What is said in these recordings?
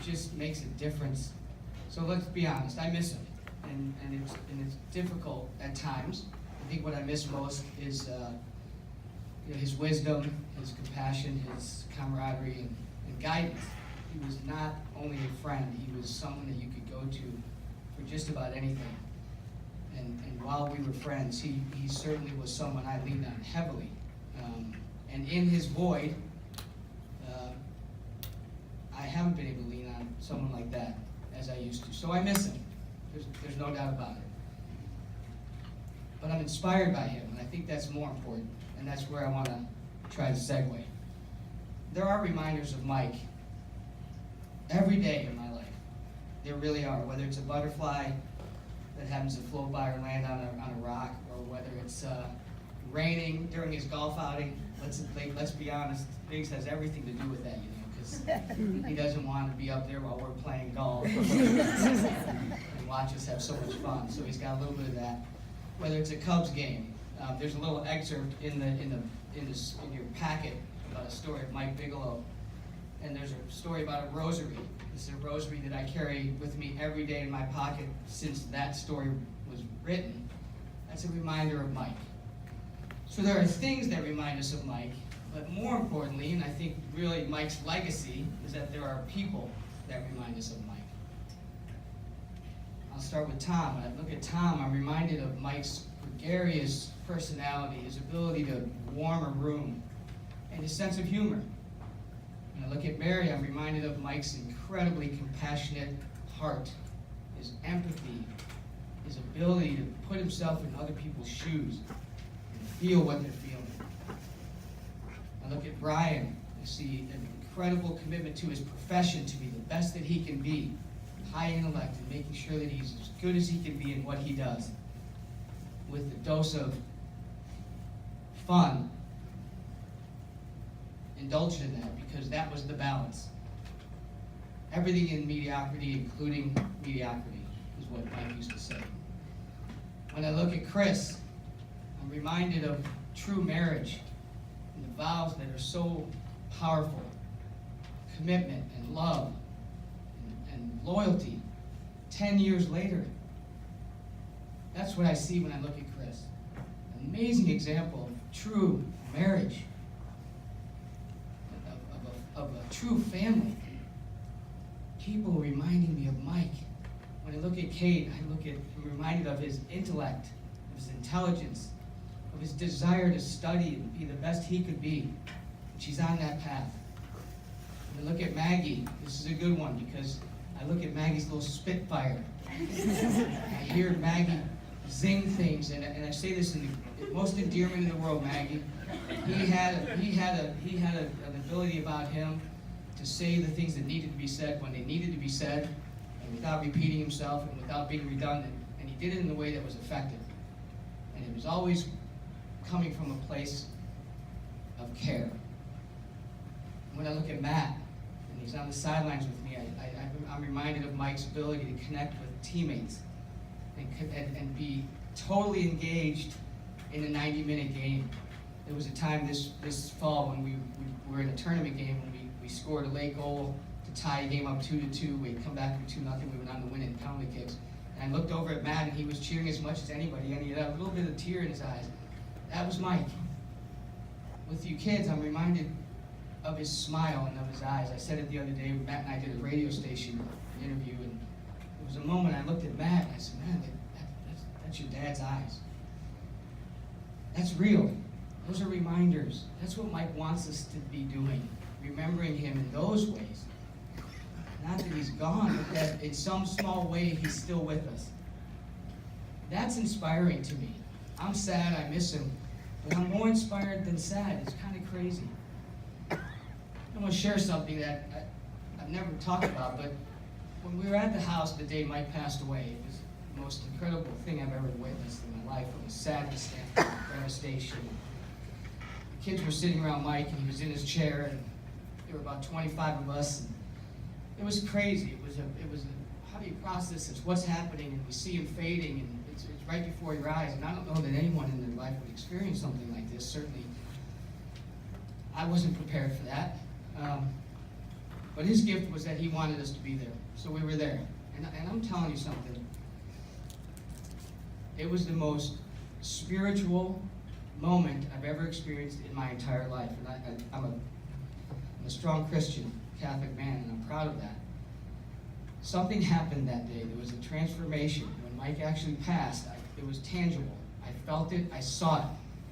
just makes a difference. So let's be honest, I miss him, and it's difficult at times. I think what I miss most is his wisdom, his compassion, his camaraderie, and guidance. He was not only a friend, he was someone that you could go to for just about anything. And while we were friends, he certainly was someone I leaned on heavily. And in his void, I haven't been able to lean on someone like that as I used to. So I miss him. There's no doubt about it. But I'm inspired by him, and I think that's more important. And that's where I want to try to segue. There are reminders of Mike every day in my life. There really are. Whether it's a butterfly that happens to float by or land on a rock, or whether it's raining during his golf outing. Let's be honest, Biggs has everything to do with that, because he doesn't want to be up there while we're playing golf and watch us have so much fun. So he's got a little bit of that. Whether it's a Cubs game, there's a little excerpt in your packet about a story of Mike Bigelow, and there's a story about a rosary. This is a rosary that I carry with me every day in my pocket since that story was written. That's a reminder of Mike. So there are things that remind us of Mike, but more importantly, and I think really Mike's legacy, is that there are people that remind us of Mike. I'll start with Tom. When I look at Tom, I'm reminded of Mike's gregarious personality, his ability to warm a room, and his sense of humor. When I look at Mary, I'm reminded of Mike's incredibly compassionate heart, his empathy, his ability to put himself in other people's shoes and feel what they're feeling. I look at Brian, I see an incredible commitment to his profession to be the best that he can be, high intellect, and making sure that he's as good as he can be in what he does, with a dose of fun indulged in that, because that was the balance. Everything in mediocrity, including mediocrity, is what Mike used to say. When I look at Chris, I'm reminded of true marriage and the vows that are so powerful, commitment and love and loyalty 10 years later. That's what I see when I look at Chris. An amazing example of true marriage, of a true family. People reminding me of Mike. When I look at Kate, I'm reminded of his intellect, of his intelligence, of his desire to study and be the best he could be. And she's on that path. When I look at Maggie, this is a good one, because I look at Maggie's little spitfire. I hear Maggie zing things, and I say this in the most endearment in the world, Maggie. He had an ability about him to say the things that needed to be said when they needed to be said, and without repeating himself and without being redundant. And he did it in a way that was effective. And it was always coming from a place of care. When I look at Matt, and he's on the sidelines with me, I'm reminded of Mike's ability to connect with teammates and be totally engaged in a 90-minute game. There was a time this fall when we were in a tournament game when we scored a late goal to tie a game up 2-2. We'd come back from 2-0. We went on to win it in penalty kicks. And I looked over at Matt, and he was cheering as much as anybody, and he had a little bit of tear in his eyes. That was Mike. With you kids, I'm reminded of his smile and of his eyes. I said it the other day. Matt and I did a radio station interview, and there was a moment I looked at Matt, and I said, man, that's your dad's eyes. That's real. Those are reminders. That's what Mike wants us to be doing, remembering him in those ways. Not that he's gone, but that in some small way he's still with us. That's inspiring to me. I'm sad, I miss him, but I'm more inspired than sad. It's kind of crazy. I want to share something that I've never talked about, but when we were at the house the day Mike passed away, it was the most incredible thing I've ever witnessed in my life. It was sadness and devastation. The kids were sitting around Mike, and he was in his chair, and there were about 25 of us. And it was crazy. It was how do you process this? What's happening? And we see him fading, and it's right before your eyes. And I don't know that anyone in their life would experience something like this. Certainly, I wasn't prepared for that. But his gift was that he wanted us to be there. So we were there. And I'm telling you something. It was the most spiritual moment I've ever experienced in my entire life. And I'm a strong Christian, Catholic man, and I'm proud of that. Something happened that day. There was a transformation. When Mike actually passed, it was tangible. I felt it. I saw it.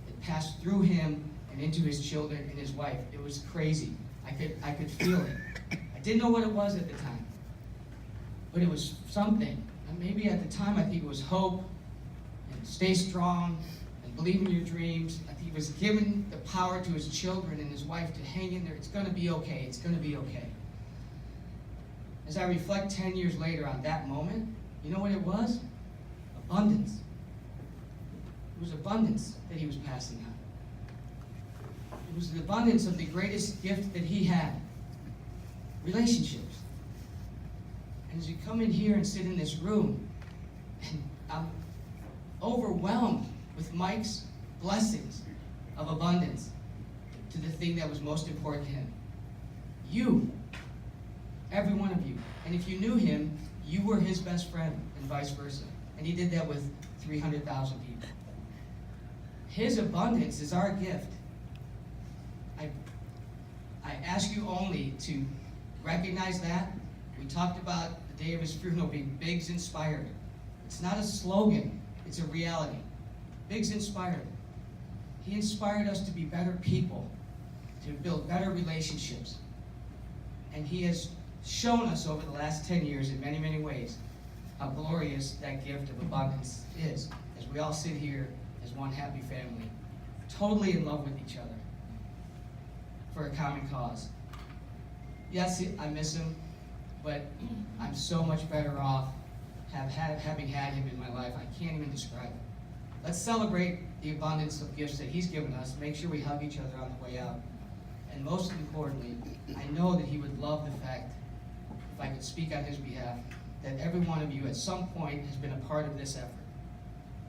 It passed through him and into his children and his wife. It was crazy. I could feel it. I didn't know what it was at the time, but it was something. And maybe at the time I think it was hope and stay strong and believe in your dreams. I think he was giving the power to his children and his wife to hang in there. It's going to be okay. It's going to be okay. As I reflect 10 years later on that moment, you know what it was? Abundance. It was abundance that he was passing on. It was the abundance of the greatest gift that he had. Relationships. And as you come in here and sit in this room, and I'm overwhelmed with Mike's blessings of abundance to the thing that was most important to him. You. Every one of you. And if you knew him, you were his best friend, and vice versa. And he did that with 300,000 people. His abundance is our gift. I ask you only to recognize that. We talked about the day of his funeral being Biggs inspired. It's not a slogan, it's a reality. Biggs inspired. He inspired us to be better people, to build better relationships. And he has shown us over the last 10 years in many, many ways how glorious that gift of abundance is, as we all sit here as one happy family, totally in love with each other for a common cause. Yes, I miss him, but I'm so much better off having had him in my life. I can't even describe it. Let's celebrate the abundance of gifts that he's given us. Make sure we hug each other on the way out. And most importantly, I know that he would love the fact, if I could speak on his behalf, that every one of you at some point has been a part of this effort.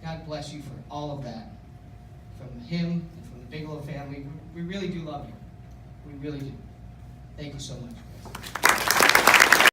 God bless you for all of that. From him and from the Bigelow family, we really do love you. We really do. Thank you so much.